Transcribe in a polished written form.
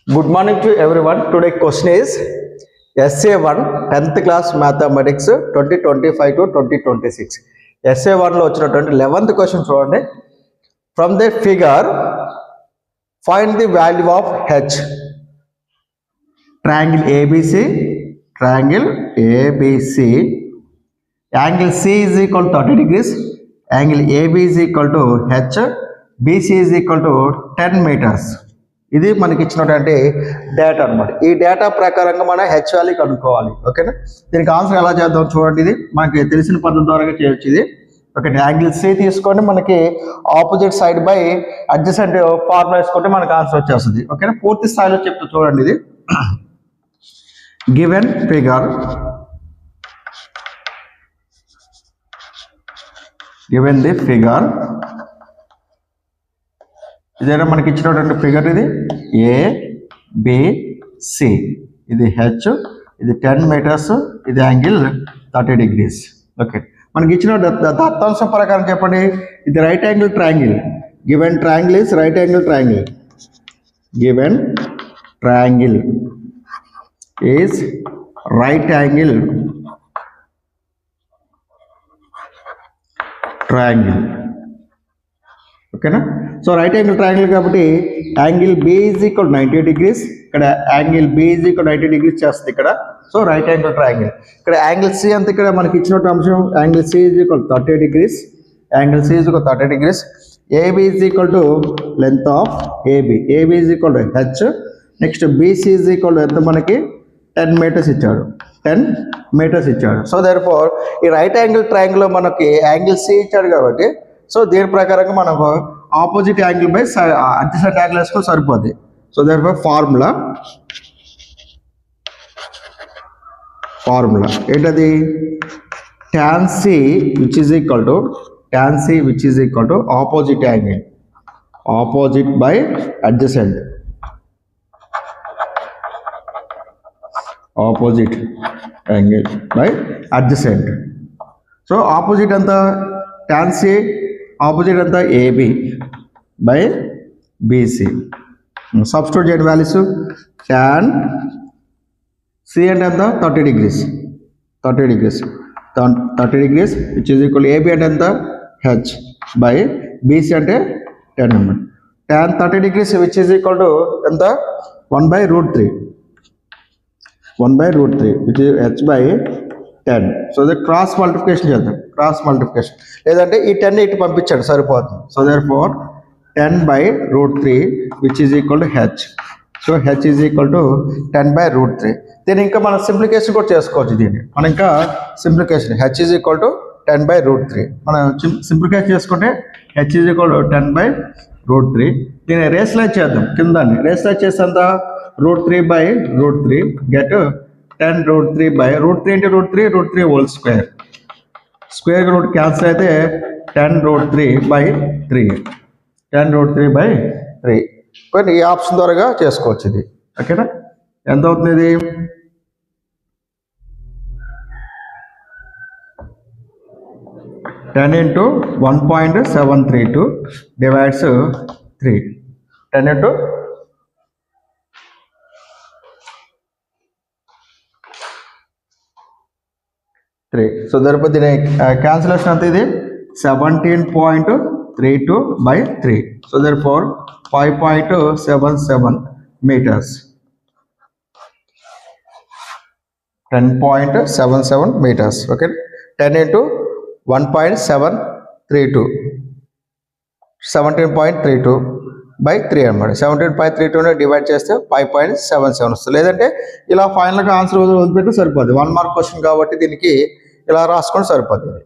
Good morning to everyone. Today question is SA1 10th class mathematics 2025 to 2026. SA1 లో వచ్చినటువంటి 11th question చూడండి. From the figure find the value of H. Triangle ABC, angle C is equal to 30 degrees, angle AB is equal to H, BC is equal to 10 meters. ఇది మనకి ఇచ్చినటువంటి data అనమాట. ఈ data ప్రకారంగా మనం H value కనుక్కోవాలి. ఓకేనా, దీనికి ఆన్సర్ ఎలా చేద్దాం చూడండి. ఇది మనకి తెలిసిన పద్ధతి ద్వారా చేయొచ్చు. ఇది ఓకే, యాంగిల్ సి తీసుకొని మనకి opposite side by adjacent formula వేసుకుంటే మనకి ఆన్సర్ వచ్చేస్తుంది. ఓకేనా, పూర్తి స్థాయిలో చెప్తూ చూడండి. ఇది గివెన్ ఫిగర్ ఇదేనా మనకి ఇచ్చినటువంటి ఫిగర్. ఇది ABC, ఇది హెచ్, ఇది 10 మీటర్స్, ఇది యాంగిల్ 30 degrees. ఓకే, మనకి ఇచ్చిన దత్తాంశం ప్రకారం చెప్పండి. ఇది right angle triangle. Given triangle is right angle triangle. Given triangle is right angle triangle. ఓకేనా, సో రైట్ యాంగిల్ ట్రయాంగిల్ కాబట్టి angle B is equal 90 degrees. ఇక్కడ angle B is equal 90 degrees చేస్తుంది ఇక్కడ. So right angle triangle. ఇక్కడ angle C అంత ఇక్కడ మనకి ఇచ్చినట్టు అంశం angle C is equal 30 degrees. Angle C is equal 30 degrees. AB is equal to length of AB. AB is equal to H. Next BC is equal to ఎంత మనకి 10 meters ఇచ్చాడు. 10 meters ఇచ్చాడు. So therefore ఈ right angle ట్రయాంగిల్లో మనకి angle C ఇచ్చాడు కాబట్టి so దీని ప్రకారంగా మనకు opposite angle by adjacent angle వేసుకొని సరిపోద్ది. సో దేర్ఫోర్ ఫార్ములా ఏంటది? tan C which is equal to opposite angle, opposite by adjacent, opposite angle by adjacent. So opposite అంతా tan C, ఆపోజిట్ అంతా AB బై BC. సబ్స్టిట్యూట్ చేయండి values. tan C అంటే ఎంత? 30 degrees. 30 degrees which is equal to AB అంటే ఎంత? H by BC అంటే 10 అన్నమాట. tan 30 degrees which is equal to ఎంత? 1/√3. 1/√3 which is H by 10. So అది క్రాస్ మల్టిప్లికేషన్ చేద్దాం. క్రాస్ మల్టిప్లికేషన్ లేదంటే ఈ 10 ఇటు పంపించండి సరిపోతుంది. So therefore 10/√3 which is equal to H. So H is equal to 10/√3. దీన్ని ఇంకా మనం సింప్లికేషన్ కూడా చేసుకోవచ్చు. దీన్ని మనం ఇంకా సింప్లికేషన్ H is equal to 10/√3 మనం సింప్లికేషన్ చేసుకుంటే H is equal to 10/√3. దీన్ని రేస్ లైన్ చేద్దాం. కిందాన్ని రేస్ లైన్ చేసేంత √3/√3 get 10√3/√3 into √3 whole square. Square root cancel అయితే 10√3/3. 10√3/3 కొన్ని ఈ ఆప్షన్ ద్వారా చేసుకోవచ్చు. ఇది ఓకేనా, ఎంత అవుతుంది? ఇది 10 into 1.732 divides 3. 10 into 3. సో దానిపై దీని క్యాన్సిలేషన్ అంతా ఇది 17.32/3. So therefore 5.77 meters. 10.77 meters. Okay, 10 into 1.732 17.32/3 అనమాట. 17.32 డివైడ్ చేస్తే 5.77 వస్తుంది. లేదంటే ఇలా ఫైనల్గా ఆన్సర్ వదిలిపెట్టి సరిపోద్ది. 1 మార్క్ క్వశ్చన్ కాబట్టి దీనికి ఇలా రాసుకొని సరిపోతుంది.